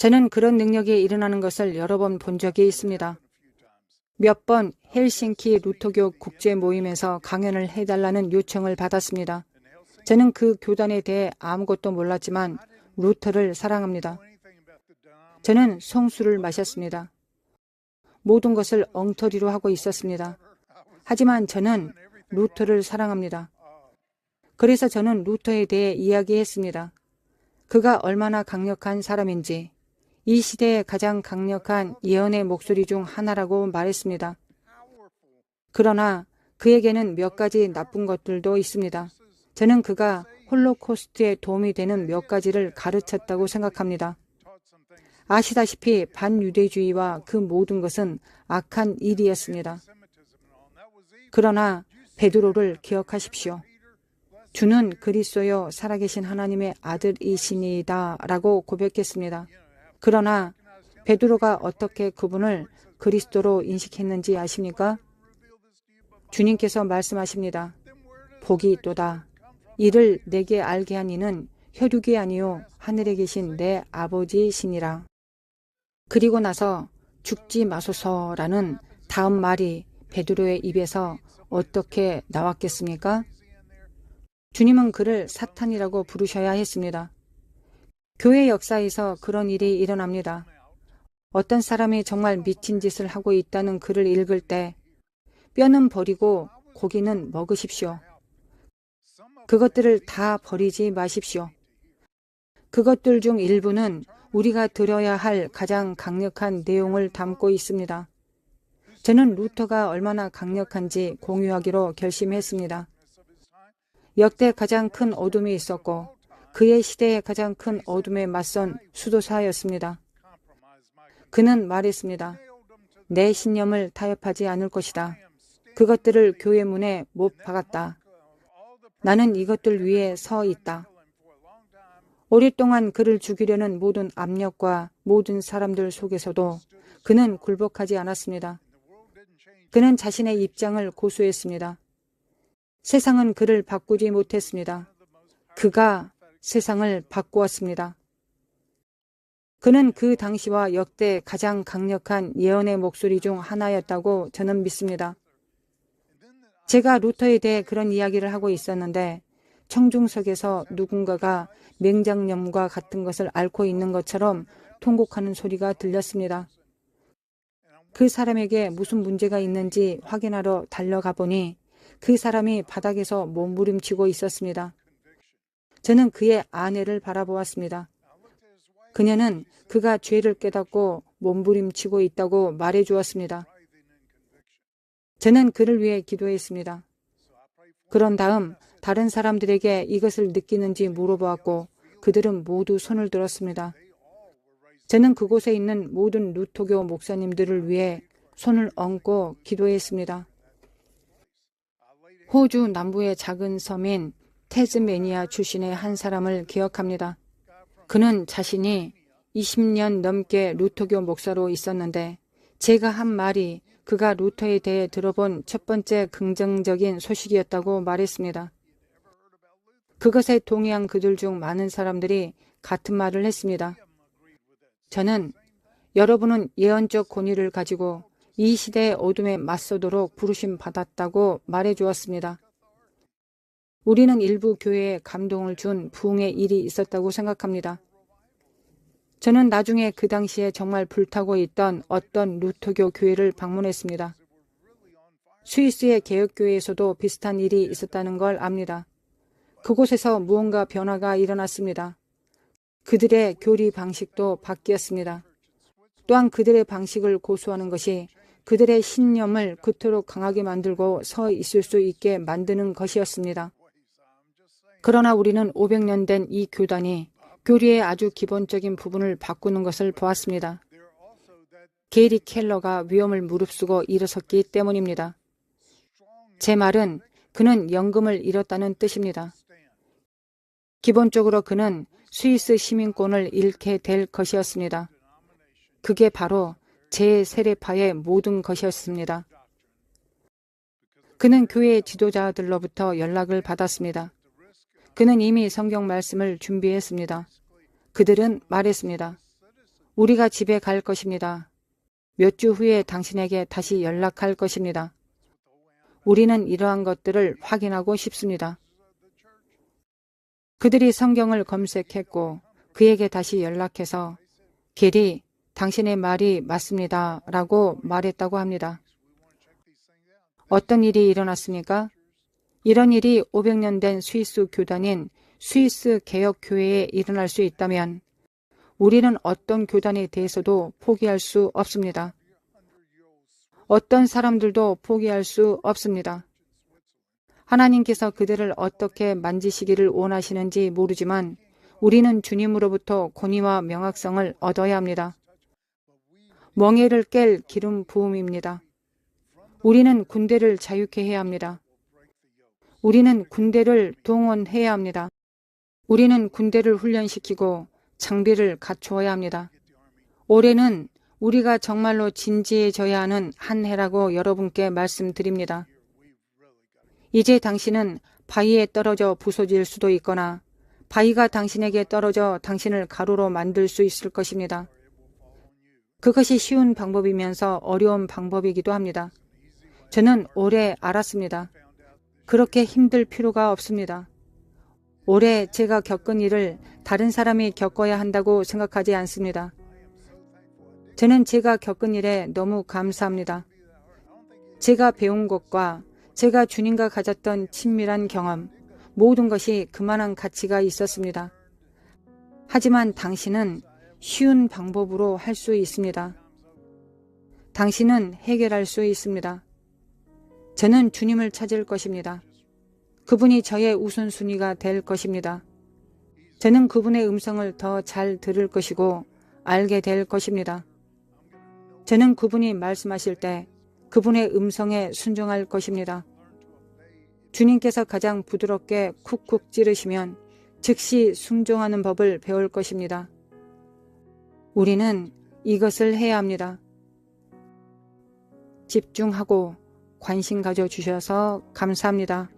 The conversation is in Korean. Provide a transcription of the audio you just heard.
저는 그런 능력이 일어나는 것을 여러 번 본 적이 있습니다. 몇 번 헬싱키 루터교 국제 모임에서 강연을 해달라는 요청을 받았습니다. 저는 그 교단에 대해 아무것도 몰랐지만 루터를 사랑합니다. 저는 성수를 마셨습니다. 모든 것을 엉터리로 하고 있었습니다. 하지만 저는 루터를 사랑합니다. 그래서 저는 루터에 대해 이야기했습니다. 그가 얼마나 강력한 사람인지, 이 시대의 가장 강력한 예언의 목소리 중 하나라고 말했습니다. 그러나 그에게는 몇 가지 나쁜 것들도 있습니다. 저는 그가 홀로코스트에 도움이 되는 몇 가지를 가르쳤다고 생각합니다. 아시다시피 반유대주의와 그 모든 것은 악한 일이었습니다. 그러나 베드로를 기억하십시오. 주는 그리스도여 살아계신 하나님의 아들이시니이다 라고 고백했습니다. 그러나 베드로가 어떻게 그분을 그리스도로 인식했는지 아십니까? 주님께서 말씀하십니다. 복이 있도다. 이를 내게 알게 한 이는 혈육이 아니요 하늘에 계신 내 아버지시니라. 그리고 나서 죽지 마소서라는 다음 말이 베드로의 입에서 어떻게 나왔겠습니까? 주님은 그를 사탄이라고 부르셔야 했습니다. 교회 역사에서 그런 일이 일어납니다. 어떤 사람이 정말 미친 짓을 하고 있다는 글을 읽을 때 뼈는 버리고 고기는 먹으십시오. 그것들을 다 버리지 마십시오. 그것들 중 일부는 우리가 들어야 할 가장 강력한 내용을 담고 있습니다. 저는 루터가 얼마나 강력한지 공유하기로 결심했습니다. 역대 가장 큰 어둠이 있었고 그의 시대에 가장 큰 어둠에 맞선 수도사였습니다. 그는 말했습니다. 내 신념을 타협하지 않을 것이다. 그것들을 교회 문에 못 박았다. 나는 이것들 위에 서 있다. 오랫동안 그를 죽이려는 모든 압력과 모든 사람들 속에서도 그는 굴복하지 않았습니다. 그는 자신의 입장을 고수했습니다. 세상은 그를 바꾸지 못했습니다. 그가 세상을 바꾸었습니다. 그는 그 당시와 역대 가장 강력한 예언의 목소리 중 하나였다고 저는 믿습니다. 제가 루터에 대해 그런 이야기를 하고 있었는데 청중석에서 누군가가 맹장염과 같은 것을 앓고 있는 것처럼 통곡하는 소리가 들렸습니다. 그 사람에게 무슨 문제가 있는지 확인하러 달려가 보니 그 사람이 바닥에서 몸부림치고 있었습니다. 저는 그의 아내를 바라보았습니다. 그녀는 그가 죄를 깨닫고 몸부림치고 있다고 말해 주었습니다. 저는 그를 위해 기도했습니다. 그런 다음 다른 사람들에게 이것을 느끼는지 물어보았고 그들은 모두 손을 들었습니다. 저는 그곳에 있는 모든 루터교 목사님들을 위해 손을 얹고 기도했습니다. 호주 남부의 작은 섬인 태즈메니아 출신의 한 사람을 기억합니다. 그는 자신이 20년 넘게 루터교 목사로 있었는데 제가 한 말이 그가 루터에 대해 들어본 첫 번째 긍정적인 소식이었다고 말했습니다. 그것에 동의한 그들 중 많은 사람들이 같은 말을 했습니다. 저는 여러분은 예언적 권위를 가지고 이 시대의 어둠에 맞서도록 부르심 받았다고 말해 주었습니다. 우리는 일부 교회에 감동을 준 부흥의 일이 있었다고 생각합니다. 저는 나중에 그 당시에 정말 불타고 있던 어떤 루터교 교회를 방문했습니다. 스위스의 개혁교회에서도 비슷한 일이 있었다는 걸 압니다. 그곳에서 무언가 변화가 일어났습니다. 그들의 교리 방식도 바뀌었습니다. 또한 그들의 방식을 고수하는 것이 그들의 신념을 그토록 강하게 만들고 서 있을 수 있게 만드는 것이었습니다. 그러나 우리는 500년 된 이 교단이 교리의 아주 기본적인 부분을 바꾸는 것을 보았습니다. 게리 켈러가 위험을 무릅쓰고 일어섰기 때문입니다. 제 말은 그는 연금을 잃었다는 뜻입니다. 기본적으로 그는 스위스 시민권을 잃게 될 것이었습니다. 그게 바로 제 세례파의 모든 것이었습니다. 그는 교회 지도자들로부터 연락을 받았습니다. 그는 이미 성경 말씀을 준비했습니다. 그들은 말했습니다. 우리가 집에 갈 것입니다. 몇 주 후에 당신에게 다시 연락할 것입니다. 우리는 이러한 것들을 확인하고 싶습니다. 그들이 성경을 검색했고 그에게 다시 연락해서 게리, 당신의 말이 맞습니다. 라고 말했다고 합니다. 어떤 일이 일어났습니까? 이런 일이 500년 된 스위스 교단인 스위스 개혁교회에 일어날 수 있다면 우리는 어떤 교단에 대해서도 포기할 수 없습니다. 어떤 사람들도 포기할 수 없습니다. 하나님께서 그들을 어떻게 만지시기를 원하시는지 모르지만 우리는 주님으로부터 권위와 명확성을 얻어야 합니다. 멍에를 깰 기름 부음입니다. 우리는 군대를 자유케 해야 합니다. 우리는 군대를 동원해야 합니다. 우리는 군대를 훈련시키고 장비를 갖추어야 합니다. 올해는 우리가 정말로 진지해져야 하는 한 해라고 여러분께 말씀드립니다. 이제 당신은 바위에 떨어져 부서질 수도 있거나 바위가 당신에게 떨어져 당신을 가루로 만들 수 있을 것입니다. 그것이 쉬운 방법이면서 어려운 방법이기도 합니다. 저는 올해 알았습니다. 그렇게 힘들 필요가 없습니다. 올해 제가 겪은 일을 다른 사람이 겪어야 한다고 생각하지 않습니다. 저는 제가 겪은 일에 너무 감사합니다. 제가 배운 것과 제가 주님과 가졌던 친밀한 경험, 모든 것이 그만한 가치가 있었습니다. 하지만 당신은 쉬운 방법으로 할 수 있습니다. 당신은 해결할 수 있습니다. 저는 주님을 찾을 것입니다. 그분이 저의 우선순위가 될 것입니다. 저는 그분의 음성을 더 잘 들을 것이고 알게 될 것입니다. 저는 그분이 말씀하실 때 그분의 음성에 순종할 것입니다. 주님께서 가장 부드럽게 쿡쿡 찌르시면 즉시 순종하는 법을 배울 것입니다. 우리는 이것을 해야 합니다. 집중하고 관심 가져주셔서 감사합니다.